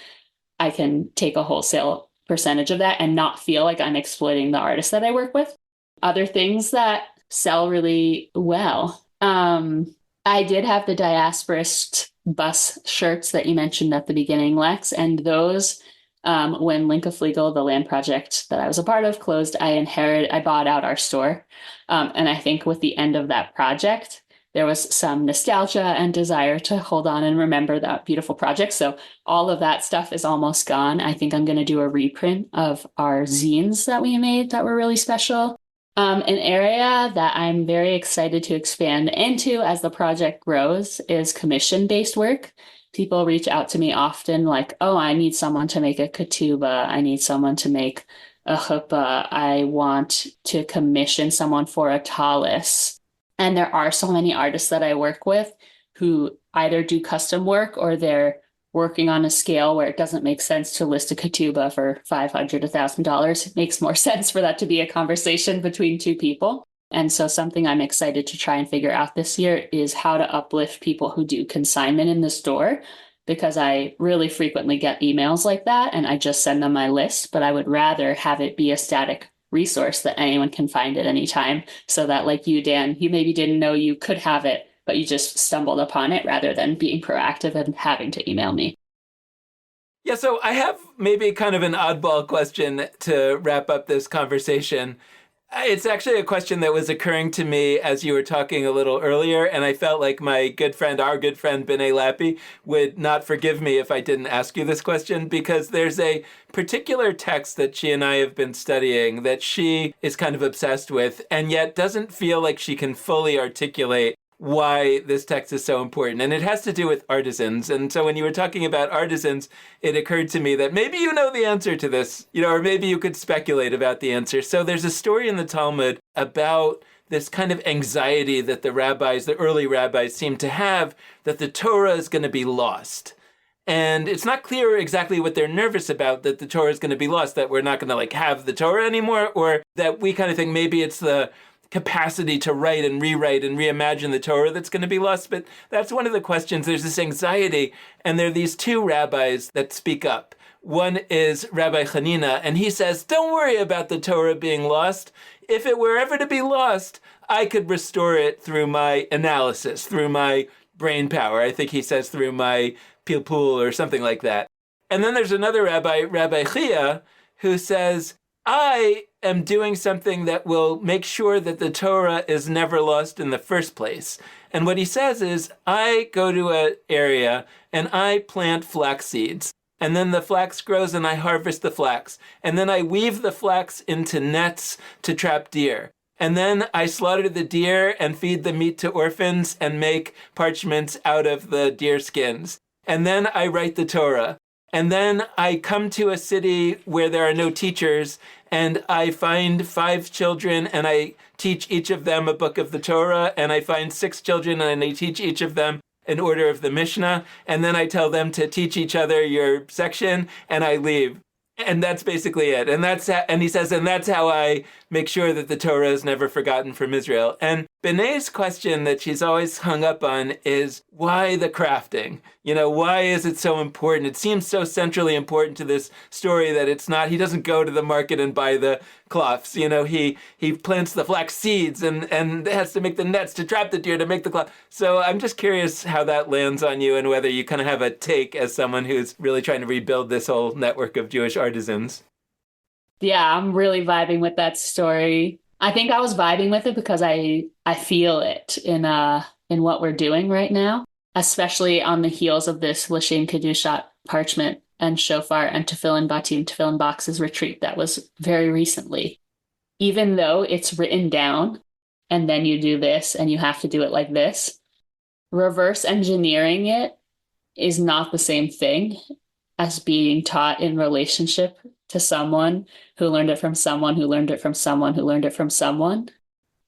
I can take a wholesale percentage of that and not feel like I'm exploiting the artists that I work with. Other things that sell really well. I did have the diasporist bus shirts that you mentioned at the beginning, Lex, and those, when Linka Flegel, the land project that I was a part of, closed, I bought out our store. And I think with the end of that project, there was some nostalgia and desire to hold on and remember that beautiful project. So all of that stuff is almost gone. I think I'm going to do a reprint of our zines that we made that were really special. An area that I'm very excited to expand into as the project grows is commission-based work. People reach out to me often like, oh, I need someone to make a ketubah. I need someone to make a chuppah. I want to commission someone for a talis. And there are so many artists that I work with who either do custom work or they're working on a scale where it doesn't make sense to list a ketubah for $500, $1,000. It makes more sense for that to be a conversation between two people. And so something I'm excited to try and figure out this year is how to uplift people who do consignment in the store, because I really frequently get emails like that and I just send them my list, but I would rather have it be a static resource that anyone can find at any time, so that like you, Dan, you maybe didn't know you could have it, but you just stumbled upon it rather than being proactive and having to email me. Yeah, so I have maybe kind of an oddball question to wrap up this conversation. It's actually a question that was occurring to me as you were talking a little earlier, and I felt like our good friend B'nai Lappi, would not forgive me if I didn't ask you this question, because there's a particular text that she and I have been studying that she is kind of obsessed with, and yet doesn't feel like she can fully articulate why this text is so important. And it has to do with artisans. And so when you were talking about artisans, it occurred to me that maybe you know the answer to this, or maybe you could speculate about the answer. So there's a story in the Talmud about this kind of anxiety that the early rabbis seem to have, that the Torah is going to be lost. And it's not clear exactly what they're nervous about, that the Torah is going to be lost, that we're not going to have the Torah anymore, or that we kind of think maybe it's the capacity to write and rewrite and reimagine the Torah that's going to be lost. But that's one of the questions. There's this anxiety, and there are these two rabbis that speak up. One is Rabbi Hanina, and he says, don't worry about the Torah being lost. If it were ever to be lost, I could restore it through my analysis, through my brain power. I think he says through my pilpul or something like that. And then there's another rabbi, Rabbi Chia, who says, I am doing something that will make sure that the Torah is never lost in the first place. And what he says is, I go to an area and I plant flax seeds. And then the flax grows and I harvest the flax. And then I weave the flax into nets to trap deer. And then I slaughter the deer and feed the meat to orphans and make parchments out of the deer skins. And then I write the Torah. And then I come to a city where there are no teachers, and I find 5 children, and I teach each of them a book of the Torah, and I find 6 children, and I teach each of them an order of the Mishnah, and then I tell them to teach each other your section, and I leave. And that's basically it. And he says, and that's how I make sure that the Torah is never forgotten from Israel. And B'nai's question that she's always hung up on is, why the crafting? Why is it so important? It seems so centrally important to this story that it's not, he doesn't go to the market and buy the cloths. He plants the flax seeds and has to make the nets to trap the deer to make the cloth. So I'm just curious how that lands on you and whether you kind of have a take as someone who's really trying to rebuild this whole network of Jewish artisans. Yeah, I'm really vibing with that story. I think I was vibing with it because I feel it in what we're doing right now, especially on the heels of this L'Shem Kedushat parchment and shofar and tefillin batim, tefillin boxes retreat that was very recently. Even though it's written down and then you do this and you have to do it like this, reverse engineering it is not the same thing as being taught in relationship to someone who learned it from someone who learned it from someone who learned it from someone.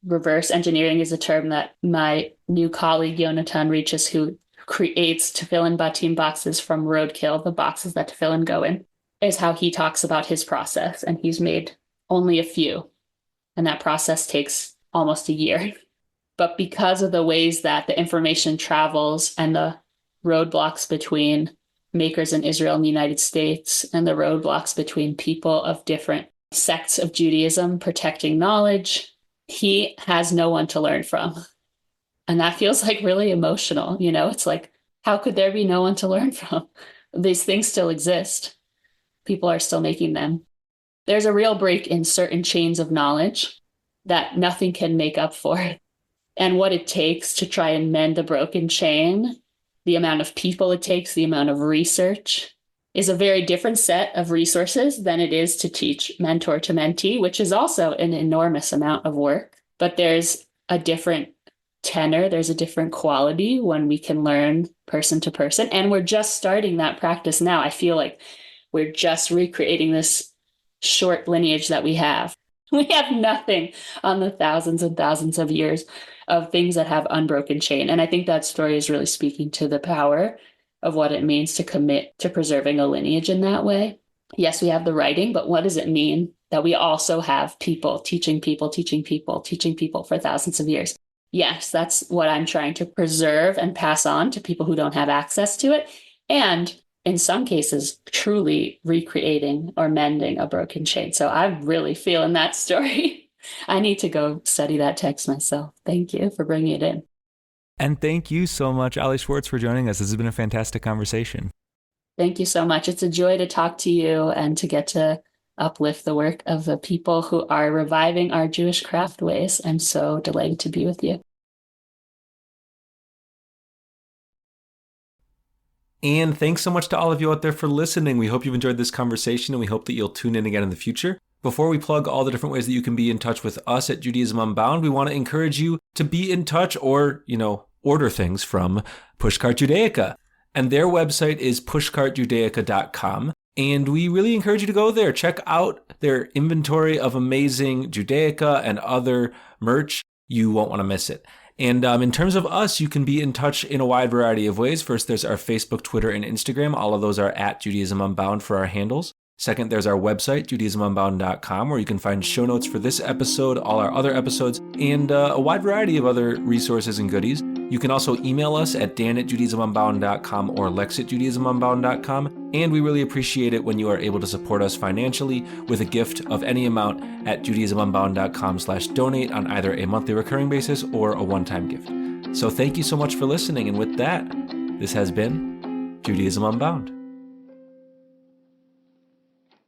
Reverse engineering is a term that my new colleague, Yonatan Reaches, who creates tefillin batim boxes from roadkill, the boxes that tefillin go in, is how he talks about his process. And he's made only a few. And that process takes almost a year. But because of the ways that the information travels and the roadblocks between makers in Israel and the United States and the roadblocks between people of different sects of Judaism protecting knowledge, he has no one to learn from. And that feels like really emotional. It's like, how could there be no one to learn from? These things still exist. People are still making them. There's a real break in certain chains of knowledge that nothing can make up for. And what it takes to try and mend the broken chain, the amount of people it takes, the amount of research, is a very different set of resources than it is to teach mentor to mentee, which is also an enormous amount of work. But there's a different tenor. There's a different quality when we can learn person to person. And we're just starting that practice now. I feel like we're just recreating this short lineage that we have. We have nothing on the thousands and thousands of years of things that have unbroken chain. And I think that story is really speaking to the power of what it means to commit to preserving a lineage in that way. Yes, we have the writing, but what does it mean that we also have people teaching people, teaching people, teaching people for thousands of years? Yes, that's what I'm trying to preserve and pass on to people who don't have access to it. And in some cases, truly recreating or mending a broken chain. So I'm really feeling that story. I need to go study that text myself. Thank you for bringing it in. And thank you so much, Ollie Schwartz, for joining us. This has been a fantastic conversation. Thank you so much. It's a joy to talk to you and to get to uplift the work of the people who are reviving our Jewish craft ways. I'm so delighted to be with you. And thanks so much to all of you out there for listening. We hope you've enjoyed this conversation, and we hope that you'll tune in again in the future. Before we plug all the different ways that you can be in touch with us at Judaism Unbound, we want to encourage you to be in touch or, order things from Pushcart Judaica. And their website is pushcartjudaica.com. And we really encourage you to go there. Check out their inventory of amazing Judaica and other merch. You won't want to miss it. And in terms of us, you can be in touch in a wide variety of ways. First, there's our Facebook, Twitter, and Instagram. All of those are at Judaism Unbound for our handles. Second, there's our website, JudaismUnbound.com, where you can find show notes for this episode, all our other episodes, and a wide variety of other resources and goodies. You can also email us at dan@JudaismUnbound.com or lex@JudaismUnbound.com. And we really appreciate it when you are able to support us financially with a gift of any amount at JudaismUnbound.com/donate on either a monthly recurring basis or a one-time gift. So thank you so much for listening. And with that, this has been Judaism Unbound.